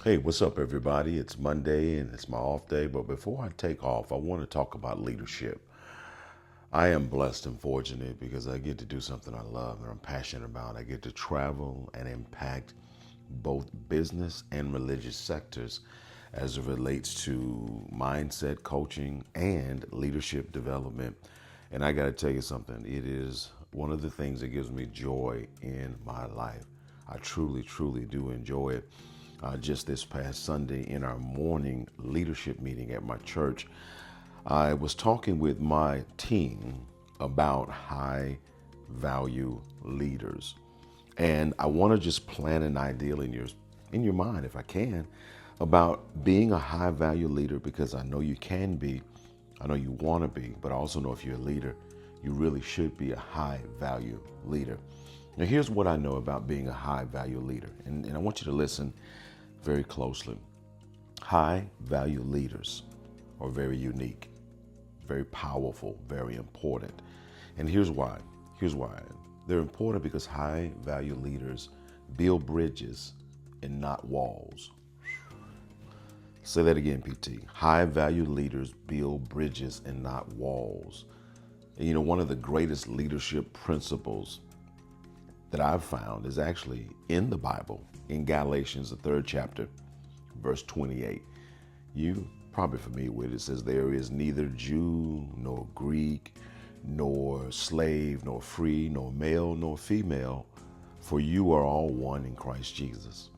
Hey, what's up, everybody? It's Monday and it's my off day. But before I take off, I want to talk about leadership. I am blessed and fortunate because I get to do something I love and I'm passionate about. I get to travel and impact both business and religious sectors as it relates to mindset coaching and leadership development. And I got to tell you something, it is one of the things that gives me joy in my life. I truly, truly do enjoy it. Just this past Sunday in our morning leadership meeting at my church, I was talking with my team about high value leaders. And I want to just plant an ideal in your mind, if I can, about being a high value leader, because I know you can be, I know you want to be, but I also know if you're a leader, you really should be a high value leader. Now, here's what I know about being a high value leader, and I want you to listen very closely. High value leaders are very unique, very powerful, very important. And here's why. Here's why. They're important because high value leaders build bridges and not walls. Say that again, PT. High value leaders build bridges and not walls. And one of the greatest leadership principles that I've found is actually in the Bible, in Galatians, the 3rd chapter, verse 28. You probably familiar with it. It says, there is neither Jew nor Greek, nor slave, nor free, nor male, nor female, for you are all one in Christ Jesus.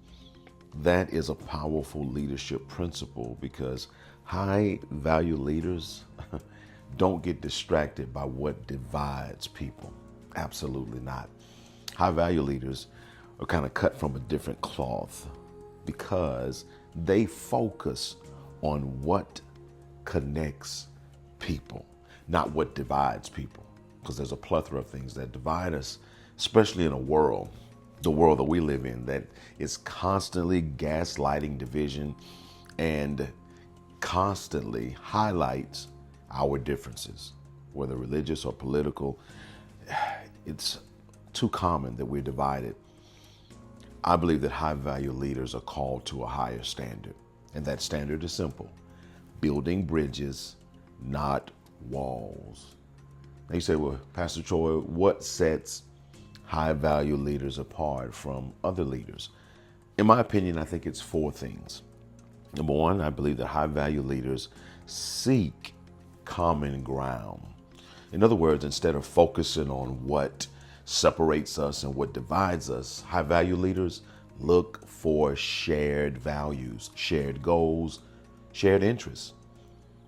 That is a powerful leadership principle because high value leaders don't get distracted by what divides people. Absolutely not. High value leaders are kind of cut from a different cloth because they focus on what connects people, not what divides people. Because there's a plethora of things that divide us, especially in the world that we live in, that is constantly gaslighting division and constantly highlights our differences, whether religious or political. It's too common that we're divided. I believe that high value leaders are called to a higher standard. And that standard is simple: building bridges, not walls. Now you say, well, Pastor Troy, what sets high value leaders apart from other leaders? In my opinion, I think it's 4 things. Number 1, I believe that high value leaders seek common ground. In other words, instead of focusing on what separates us and what divides us, high value leaders look for shared values, shared goals, shared interests.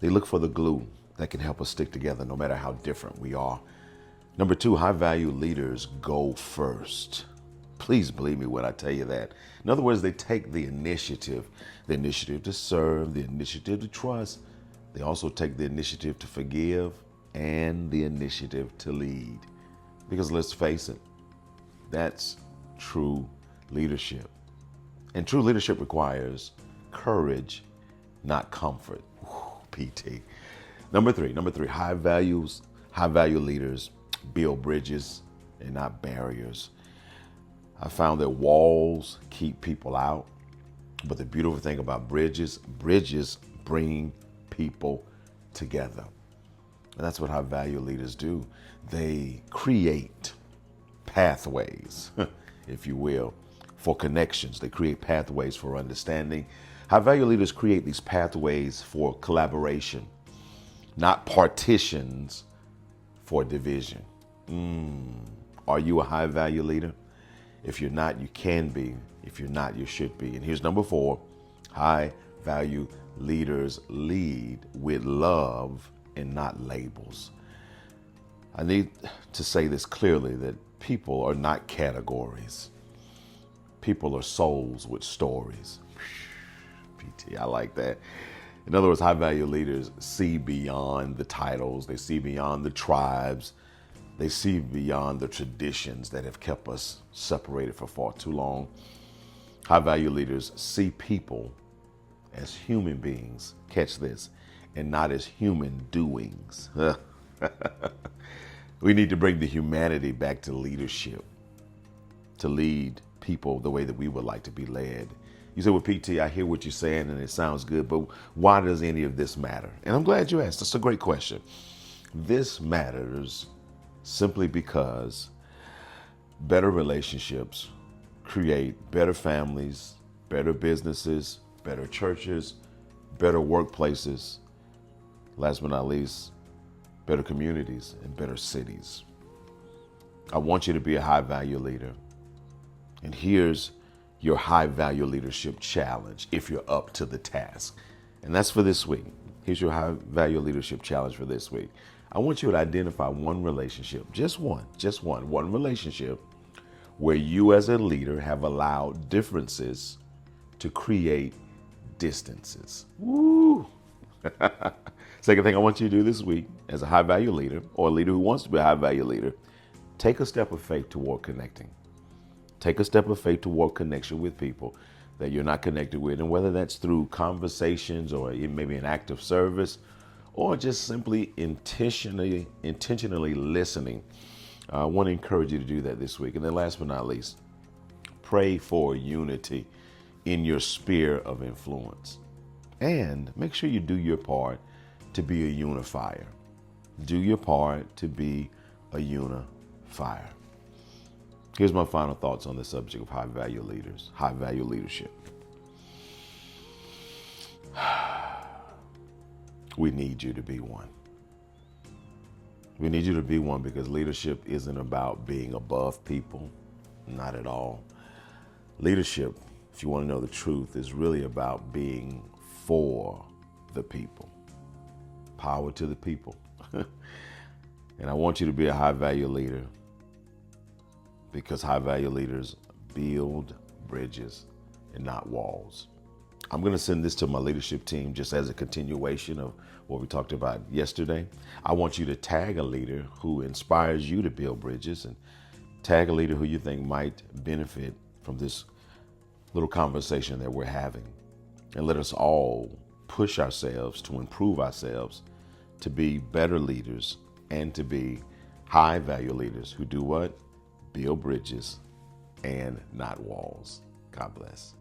They look for the glue that can help us stick together no matter how different we are. Number 2, high value leaders go first. Please believe me when I tell you that. In other words, they take the initiative to serve, the initiative to trust. They also take the initiative to forgive and the initiative to lead. Because let's face it, that's true leadership. And true leadership requires courage, not comfort. PT. Number three, high value leaders build bridges and not barriers. I found that walls keep people out, but the beautiful thing about bridges bring people together. And that's what high value leaders do. They create pathways, if you will, for connections. They create pathways for understanding. High value leaders create these pathways for collaboration, not partitions for division. Are you a high value leader? If you're not, you can be. If you're not, you should be. And here's number 4. High value leaders lead with love and not labels. I need to say this clearly, that people are not categories. People are souls with stories. PT, I like that. In other words, high value leaders see beyond the titles. They see beyond the tribes. They see beyond the traditions that have kept us separated for far too long. High value leaders see people as human beings, catch this, and not as human doings. We need to bring the humanity back to leadership, to lead people the way that we would like to be led. You say, well, PT, I hear what you're saying and it sounds good, but why does any of this matter? And I'm glad you asked. That's a great question. This matters simply because better relationships create better families, better businesses, better churches, better workplaces, last but not least, better communities and better cities. I want you to be a high value leader. And here's your high value leadership challenge if you're up to the task. And that's for this week. Here's your high value leadership challenge for this week. I want you to identify one relationship, just one relationship where you as a leader have allowed differences to create distances. Woo! Second thing I want you to do this week as a high value leader or a leader who wants to be a high value leader, take a step of faith toward connecting. Take a step of faith toward connection with people that you're not connected with. And whether that's through conversations or maybe an act of service or just simply intentionally listening. I want to encourage you to do that this week. And then last but not least, pray for unity in your sphere of influence. And make sure you do your part to be a unifier. Do your part to be a unifier. Here's my final thoughts on the subject of high value leaders, high value leadership. We need you to be one. We need you to be one because leadership isn't about being above people, not at all. Leadership, if you want to know the truth, is really about being for the people. Power to the people. And I want you to be a high value leader because high value leaders build bridges and not walls. I'm going to send this to my leadership team just as a continuation of what we talked about yesterday. I want you to tag a leader who inspires you to build bridges and tag a leader who you think might benefit from this little conversation that we're having. And let us all push ourselves to improve ourselves to be better leaders and to be high value leaders who do what? Build bridges and not walls. God bless.